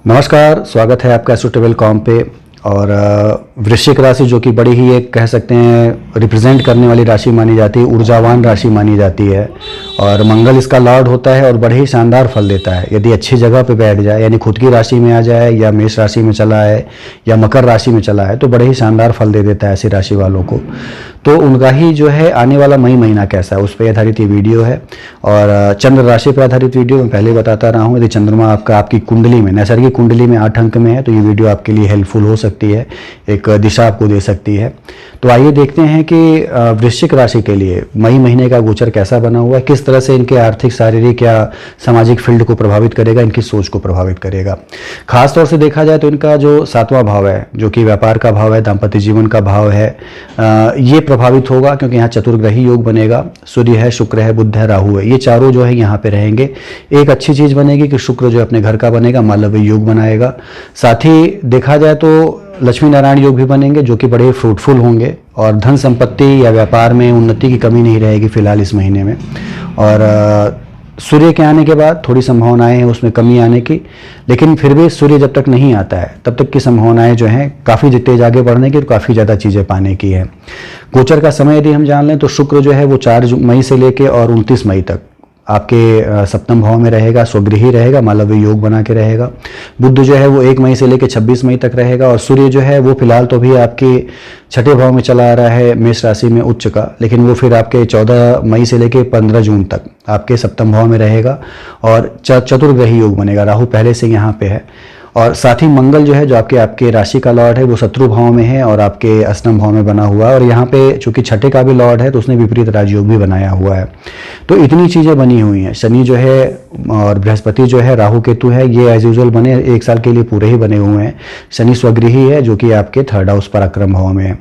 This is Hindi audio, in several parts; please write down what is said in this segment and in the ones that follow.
नमस्कार, स्वागत है आपका एस्ट्रोटेबल.com पे। और वृश्चिक राशि जो कि बड़ी ही एक कह सकते हैं रिप्रेजेंट करने वाली राशि मानी जाती है, ऊर्जावान राशि मानी जाती है और मंगल इसका लॉर्ड होता है और बड़े ही शानदार फल देता है यदि अच्छी जगह पे बैठ जाए, यानी खुद की राशि में आ जाए या मेष राशि में चला है या मकर राशि में चला है तो बड़े ही शानदार फल दे देता है ऐसी राशि वालों को। तो उनका ही जो है आने वाला मई महीना कैसा है उस पर आधारित ये वीडियो है और चंद्र राशि पर आधारित वीडियो मैं पहले बताता रहा हूँ। यदि चंद्रमा आपकी कुंडली में, नैसर्गिक कुंडली में 8 अंक में है तो ये वीडियो आपके लिए हेल्पफुल हो सकती है, एक दिशा आपको दे सकती है। तो आइए देखते हैं कि वृश्चिक राशि के लिए मई महीने का गोचर कैसा बना हुआ है, किस तरह से इनके आर्थिक, शारीरिक या सामाजिक फील्ड को प्रभावित करेगा, इनकी सोच को प्रभावित करेगा। खास तौर से देखा जाए तो इनका जो 7वां भाव है जो कि व्यापार का भाव है, दाम्पत्य जीवन का भाव है, ये प्रभावित होगा क्योंकि यहाँ चतुर्ग्रही योग बनेगा। सूर्य है, शुक्र है, बुध है, राहु है, ये चारों जो है यहाँ पे रहेंगे। एक अच्छी चीज बनेगी कि शुक्र जो अपने घर का बनेगा, मालव्य योग बनाएगा। साथ ही देखा जाए तो लक्ष्मी नारायण योग भी बनेंगे जो कि बड़े फ्रूटफुल होंगे और धन संपत्ति या व्यापार में उन्नति की कमी नहीं रहेगी फिलहाल इस महीने में। और सूर्य के आने के बाद थोड़ी संभावनाएं हैं उसमें कमी आने की, लेकिन फिर भी सूर्य जब तक नहीं आता है तब तक की संभावनाएं जो हैं काफ़ी तेज आगे बढ़ने की और काफ़ी ज़्यादा चीज़ें पाने की है। गोचर का समय यदि हम जान लें तो शुक्र जो है वो 4 मई से लेके और 29 मई तक आपके सप्तम भाव में रहेगा, स्वगृही रहेगा, मालव्य योग बना के रहेगा। बुध जो है वो 1 मई से लेकर 26 मई तक रहेगा और सूर्य जो है वो फिलहाल तो भी आपके 6ठे भाव में चला आ रहा है मेष राशि में उच्च का, लेकिन वो फिर आपके 14 मई से लेकर 15 जून तक आपके सप्तम भाव में रहेगा और चतुर्ग्रही योग बनेगा। राहु पहले से यहाँ पे है और साथ ही मंगल जो है जो आपके राशि का लॉर्ड है वो शत्रु भाव में है और आपके अष्टम भाव में बना हुआ है और यहाँ पे चूंकि 6ठे का भी लॉर्ड है तो उसने विपरीत राजयोग भी बनाया हुआ है। तो इतनी चीज़ें बनी हुई हैं। शनि जो है और बृहस्पति जो है, राहु केतु है, ये एज यूजुअल बने 1 साल के लिए पूरे ही बने हुए हैं। शनि स्वगृही है जो कि आपके 3rd हाउस पराक्रम भाव में है।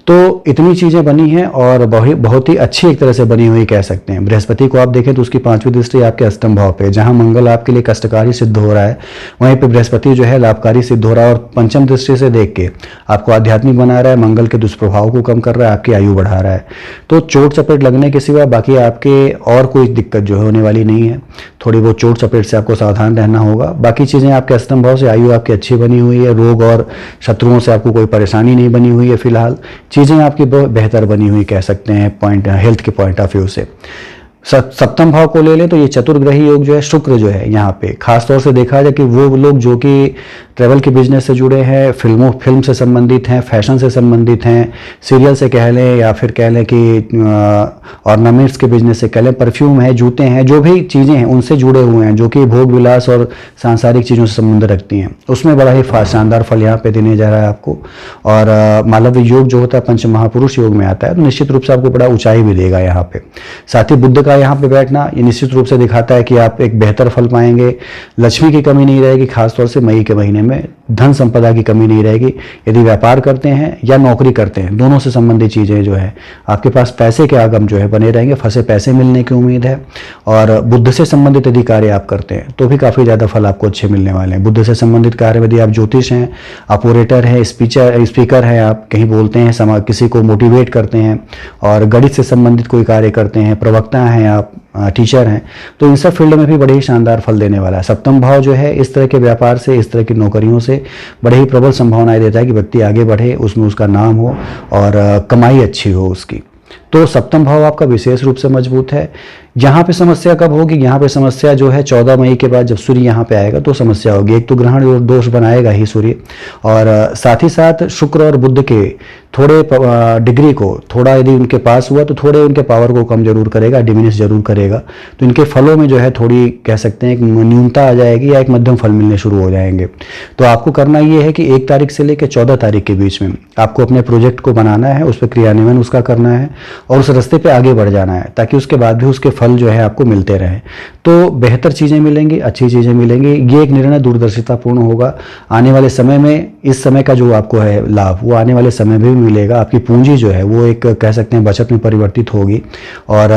तो इतनी चीज़ें बनी हैं और बहुत ही अच्छी एक तरह से बनी हुई कह सकते हैं। बृहस्पति को आप देखें तो उसकी 5वीं दृष्टि आपके अष्टम भाव पे, जहां मंगल आपके लिए कष्टकारी सिद्ध हो रहा है वहीं पे बृहस्पति जो है लाभकारी सिद्ध हो रहा है और पंचम दृष्टि से देख के आपको आध्यात्मिक बना रहा है, मंगल के दुष्प्रभाव को कम कर रहा है, आपकी आयु बढ़ा रहा है। तो चोट चपेट लगने के सिवा बाकी आपके और कोई दिक्कत जो है होने वाली नहीं है। थोड़ी बहुत चोट चपेट से आपको सावधान रहना होगा, बाकी चीज़ें आपके अष्टम भाव से, आयु आपकी अच्छी बनी हुई है, रोग और शत्रुओं से आपको कोई परेशानी नहीं बनी हुई है फिलहाल। चीज़ें आपकी बेहतर बनी हुई कह सकते हैं पॉइंट, हेल्थ के पॉइंट ऑफ व्यू से। सप्तम भाव को ले लें तो ये चतुर्ग्रही योग जो है, शुक्र जो है यहाँ पे खास तौर से देखा जाए कि वो लोग जो कि ट्रैवल के बिजनेस से जुड़े हैं, फिल्म से संबंधित हैं, फैशन से संबंधित हैं, सीरियल से कह लें या फिर कह लें कि ऑर्नामेंट्स के बिजनेस से कह लें, परफ्यूम है, जूते हैं, जो भी चीज़ें हैं उनसे जुड़े हुए हैं जो कि भोग विलास और सांसारिक चीज़ों से संबंध रखती हैं, उसमें बड़ा ही शानदार फल यहाँ पे देने जा रहा है आपको। और मालव्य योग जो होता है पंच महापुरुष योग में आता है तो निश्चित रूप से आपको बड़ा ऊंचाई भी देगा यहाँ पे। साथ ही बुध का यहाँ पे बैठना ये निश्चित रूप से दिखाता है कि आप एक बेहतर फल पाएंगे, लक्ष्मी की कमी नहीं रहेगी, खासतौर से मई के महीने में धन संपदा की कमी नहीं रहेगी। यदि व्यापार करते हैं या नौकरी करते हैं, दोनों से संबंधित चीजें जो है आपके पास पैसे के आगम जो है बने रहेंगे, फंसे पैसे मिलने की उम्मीद है। और बुद्ध से संबंधित यदि कार्य आप करते हैं तो भी काफी ज्यादा फल आपको अच्छे मिलने वाले हैं। बुद्ध से संबंधित कार्य यदि आप ज्योतिष हैं, ऑपरेटर हैं, स्पीकर हैं, आप कहीं बोलते हैं, किसी को मोटिवेट करते हैं और गणित से संबंधित कोई कार्य करते हैं, प्रवक्ता हैं आप, टीचर हैं, तो इन सब फील्ड में भी बड़े ही शानदार फल देने वाला है। सप्तम भाव जो है इस तरह के व्यापार से, इस तरह की नौकरियों से बड़े ही प्रबल संभावनाएं देता है कि व्यक्ति आगे बढ़े, उसमें उसका नाम हो और कमाई अच्छी हो उसकी। तो सप्तम भाव आपका विशेष रूप से मजबूत है। यहाँ पे समस्या कब होगी, यहाँ पे समस्या जो है 14 मई के बाद जब सूर्य यहाँ पे आएगा तो समस्या होगी। एक तो ग्रहण दोष बनाएगा ही सूर्य और साथ ही साथ शुक्र और बुध के थोड़े डिग्री को थोड़ा यदि उनके पास हुआ तो थोड़े उनके पावर को कम जरूर करेगा, डिमिनिश जरूर करेगा। तो इनके फलों में जो है थोड़ी कह सकते हैं एक न्यूनता आ जाएगी या एक मध्यम फल मिलने शुरू हो जाएंगे। तो आपको करना ये है कि 1 तारीख से लेकर 14 तारीख के बीच में आपको अपने प्रोजेक्ट को बनाना है, उस पर क्रियान्वयन उसका करना है और उस रास्ते पे आगे बढ़ जाना है ताकि उसके बाद भी उसके फल जो है आपको मिलते रहे। तो बेहतर चीज़ें मिलेंगी, अच्छी चीज़ें मिलेंगी। ये एक निर्णय दूरदर्शितापूर्ण होगा। आने वाले समय में इस समय का जो आपको है लाभ वो आने वाले समय में भी मिलेगा। आपकी पूंजी जो है वो एक कह सकते हैं बचत में परिवर्तित होगी और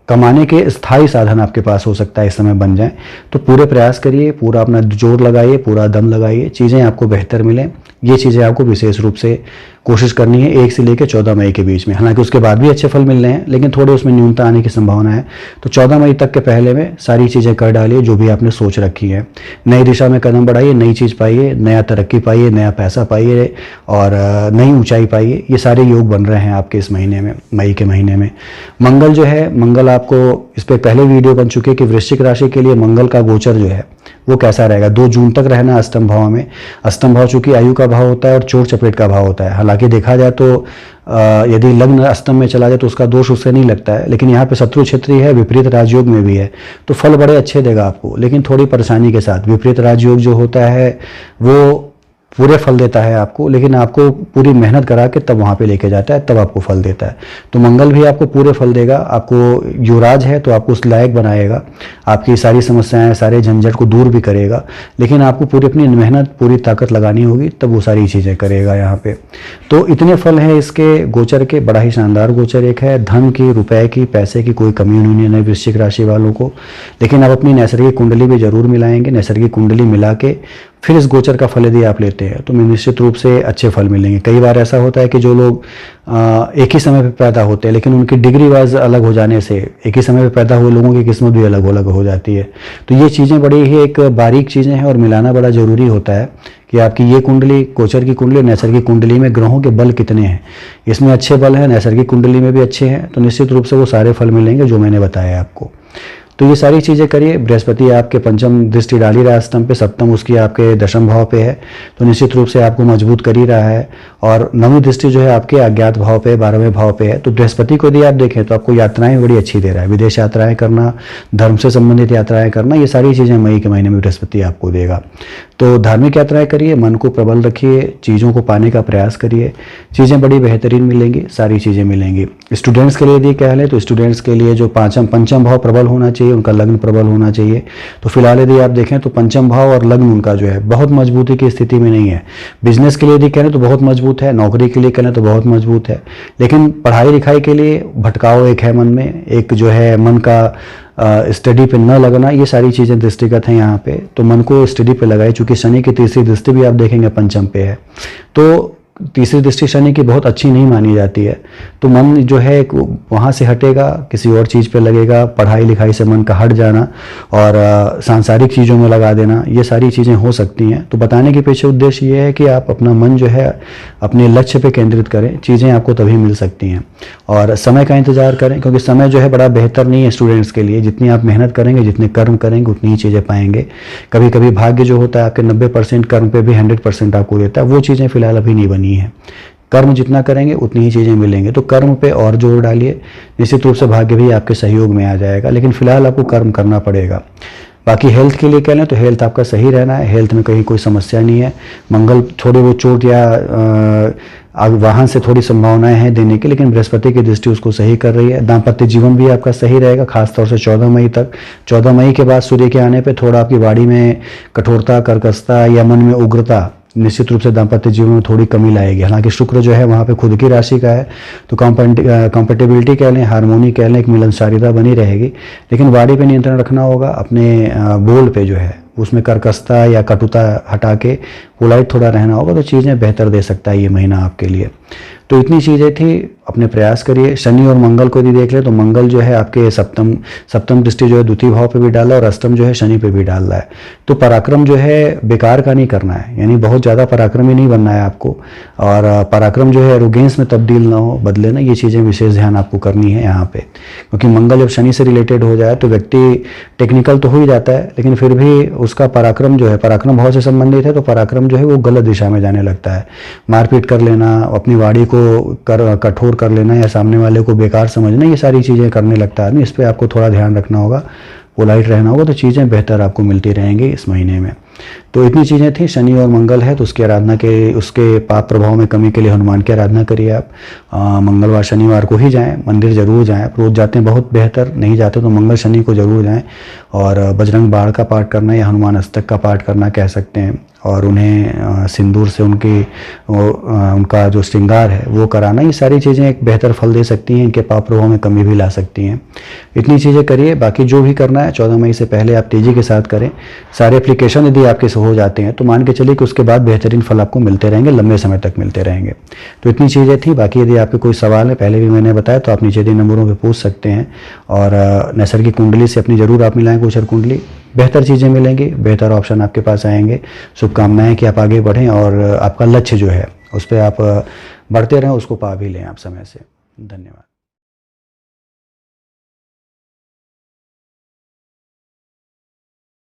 कमाने के स्थायी साधन आपके पास हो सकता है इस समय बन जाए। तो पूरे प्रयास करिए, पूरा अपना जोर लगाइए, पूरा दम लगाइए, चीज़ें आपको बेहतर मिलें। ये चीज़ें आपको विशेष रूप से कोशिश करनी है 1 से लेकर 14 मई के बीच में। हालांकि उसके बाद भी अच्छे फल मिल रहे हैं, लेकिन थोड़े उसमें न्यूनता आने की संभावना है। तो 14 मई तक के पहले में सारी चीज़ें कर डालिए जो भी आपने सोच रखी है। नई दिशा में कदम बढ़ाइए, नई चीज़ पाइए, नया तरक्की पाइए, नया पैसा पाइए और नई ऊंचाई पाइए। ये सारे योग बन रहे हैं आपके इस महीने में, मई के महीने में। मंगल जो है, मंगल आपको इस पर पहले वीडियो बन चुके हैं कि वृश्चिक राशि के लिए मंगल का गोचर जो है वो कैसा रहेगा। 2 जून तक रहना अष्टम भाव में। अष्टम भाव चूंकि आयु का भाव होता है और चोट चपेट का भाव होता है। हालांकि देखा जाए तो यदि लग्न अष्टम में चला जाए तो उसका दोष उससे नहीं लगता है, लेकिन यहाँ पे शत्रु क्षेत्रीय है, विपरीत राजयोग में भी है, तो फल बड़े अच्छे देगा आपको, लेकिन थोड़ी परेशानी के साथ। विपरीत राजयोग जो होता है वो पूरे फल देता है आपको, लेकिन आपको पूरी मेहनत करा के तब वहाँ पे लेके जाता है, तब आपको फल देता है। तो मंगल भी आपको पूरे फल देगा। आपको युवराज है तो आपको उस लायक बनाएगा, आपकी सारी समस्याएं, सारे झंझट को दूर भी करेगा, लेकिन आपको पूरी अपनी मेहनत, पूरी ताकत लगानी होगी, तब वो सारी चीज़ें करेगा यहाँ पे। तो इतने फल हैं इसके गोचर के, बड़ा ही शानदार गोचर एक है। धन की, रुपए की, पैसे की कोई कमी नहीं है वृश्चिक राशि वालों को, लेकिन आप अपनी नैसर्गिक कुंडली भी जरूर मिलाएंगे। नैसर्गिक कुंडली मिला के फिर इस गोचर का फल यदि आप लेते हैं तो निश्चित रूप से अच्छे फल मिलेंगे। कई बार ऐसा होता है कि जो लोग एक ही समय पर पैदा होते हैं, लेकिन उनकी डिग्री वाइज अलग हो जाने से एक ही समय पर पैदा हुए लोगों की किस्मत भी अलग अलग हो जाती है। तो ये चीज़ें बड़ी ही एक बारीक चीज़ें हैं और मिलाना बड़ा ज़रूरी होता है कि आपकी ये कुंडली, गोचर की कुंडली, नैसर्गिक कुंडली में ग्रहों के बल कितने हैं। इसमें अच्छे बल हैं, नैसर्गिक कुंडली में भी अच्छे हैं, तो निश्चित रूप से वो सारे फल मिलेंगे जो मैंने बताया आपको। तो ये सारी चीज़ें करिए। बृहस्पति आपके पंचम दृष्टि डाल ही रहा है अष्टम पे, सप्तम उसकी आपके दशम भाव पे है, तो निश्चित रूप से आपको मजबूत कर ही रहा है। और नवीं दृष्टि जो है आपके अज्ञात भाव पे, 12वें भाव पे है। तो बृहस्पति को यदि आप देखें तो आपको यात्राएं बड़ी अच्छी दे रहा है। विदेश यात्राएं करना, धर्म से संबंधित यात्राएं करना, ये सारी चीज़ें मई के महीने में बृहस्पति आपको देगा। तो धार्मिक यात्राएं करिए, मन को प्रबल रखिए, चीज़ों को पाने का प्रयास करिए, चीज़ें बड़ी बेहतरीन मिलेंगी, सारी चीज़ें मिलेंगी। स्टूडेंट्स के लिए यदि कह लें तो स्टूडेंट्स के लिए जो पंचम भाव प्रबल होना चाहिए, उनका लग्न प्रबल होना चाहिए। तो फिलहाल यदि आप देखें तो पंचम भाव और लग्न उनका जो है बहुत मजबूती की स्थिति में नहीं है। बिजनेस के लिए यदि कहें तो बहुत मजबूत है, नौकरी के लिए कहें तो बहुत मजबूत है, लेकिन पढ़ाई लिखाई के लिए भटकाव एक है मन में, एक जो है मन का स्टडी पे न लगना, ये सारी चीज़ें दृष्टिगत हैं यहाँ पे। तो मन को स्टडी पे लगाए, चूंकि शनि की तीसरी दृष्टि भी आप देखेंगे पंचम पे है, तो तीसरी दृष्टि शनि की बहुत अच्छी नहीं मानी जाती है। तो मन जो है वहाँ से हटेगा, किसी और चीज़ पे लगेगा, पढ़ाई लिखाई से मन का हट जाना और सांसारिक चीज़ों में लगा देना, ये सारी चीज़ें हो सकती हैं। तो बताने के पीछे उद्देश्य ये है कि आप अपना मन जो है अपने लक्ष्य पे केंद्रित करें, चीज़ें आपको तभी मिल सकती हैं। और समय का इंतजार करें, क्योंकि समय जो है बड़ा बेहतर नहीं है स्टूडेंट्स के लिए। जितनी आप मेहनत करेंगे, जितने कर्म करेंगे, उतनी ही चीज़ें पाएंगे। कभी कभी भाग्य जो होता है आपके 90% कर्म पे भी 100% आपको देता है, वो चीज़ें फिलहाल अभी नहीं बनी है। कर्म जितना करेंगे उतनी ही चीज़ें मिलेंगे, तो कर्म पे और जोर डालिए, निश्चित रूप से भाग्य भी आपके सहयोग में आ जाएगा, लेकिन फिलहाल आपको कर्म करना पड़ेगा। बाकी हेल्थ के लिए कह लें तो हेल्थ आपका सही रहना है, हेल्थ में कहीं कोई समस्या नहीं है। मंगल थोड़ी वो चोट या वाहन से थोड़ी संभावनाएं हैं देने की, लेकिन बृहस्पति की दृष्टि उसको सही कर रही है। दाम्पत्य जीवन भी आपका सही रहेगा, खासतौर से 14 मई तक। 14 मई के बाद सूर्य के आने पे थोड़ा आपकी वाणी में कठोरता, कर्कशता या मन में उग्रता निश्चित रूप से दाम्पत्य जीवन में थोड़ी कमी लाएगी। हालांकि शुक्र जो है वहाँ पे खुद की राशि का है, तो कंपेटेबिलिटी कह लें, हार्मोनी कह लें, एक मिलनसारिता बनी रहेगी, लेकिन वाणी पे नियंत्रण रखना होगा। अपने बोल पे जो है उसमें कर्कशता या कटुता हटा के पोलाइट थोड़ा रहना होगा, तो चीज़ें बेहतर दे सकता है ये महीना आपके लिए। तो इतनी चीज़ें थी, अपने प्रयास करिए। शनि और मंगल को यदि देख ले तो मंगल जो है आपके सप्तम दृष्टि जो है द्वितीय भाव पे भी डाला और अष्टम जो है शनि पे भी डाल रहा है। तो पराक्रम जो है बेकार का नहीं करना है, यानी बहुत ज़्यादा पराक्रमी नहीं बनना है आपको, और पराक्रम जो है एरोगेंस में तब्दील ना हो, बदले ना, ये चीज़ें विशेष ध्यान आपको करनी है यहाँ पे। क्योंकि मंगल जब शनि से रिलेटेड हो जाए तो व्यक्ति टेक्निकल तो हो ही जाता है, लेकिन फिर भी उसका पराक्रम जो है पराक्रम भाव से संबंधित है, तो पराक्रम जो है वो गलत दिशा में जाने लगता है। मारपीट कर लेना, अपनी वाणी को कठोर कर लेना या सामने वाले को बेकार समझना, ये सारी चीज़ें करने लगता है। इस पर आपको थोड़ा ध्यान रखना होगा, पोलाइट रहना होगा, तो चीज़ें बेहतर आपको मिलती रहेंगी इस महीने में। तो इतनी चीज़ें थी। शनि और मंगल है तो उसकी आराधना के, उसके पाप प्रभाव में कमी के लिए हनुमान की आराधना करिए आप। मंगलवार शनिवार को ही जाएं, मंदिर जरूर जाएं। रोज़ जाते हैं बहुत बेहतर, नहीं जाते तो मंगल शनि को जरूर जाएं। और बजरंग बाण का पाठ करना या हनुमान अष्टक का पाठ करना कह सकते हैं, और उन्हें सिंदूर से उनका जो श्रृंगार है वो कराना, ये सारी चीज़ें एक बेहतर फल दे सकती हैं, इनके पाप प्रभाव में कमी भी ला सकती हैं। इतनी चीज़ें करिए, बाकी जो भी करना है 14 मई से पहले आप तेज़ी के साथ करें। सारे एप्लीकेशन यदि आपके से हो जाते हैं तो मान के चलिए कि उसके बाद बेहतरीन फल आपको मिलते रहेंगे, लंबे समय तक मिलते रहेंगे। तो इतनी चीज़ें थी। बाकी यदि आपके कोई सवाल है, पहले भी मैंने बताया, तो आप नीचे दिए नंबरों पर पूछ सकते हैं। और नैसर्गिक कुंडली से अपनी ज़रूर आप मिलाएं गोचर कुंडली, बेहतर चीज़ें मिलेंगी, बेहतर ऑप्शन आपके पास आएंगे। शुभकामनाएं कि आप आगे बढ़ें और आपका लक्ष्य जो है उस पर आप बढ़ते रहें, उसको पा भी लें आप समय से। धन्यवाद।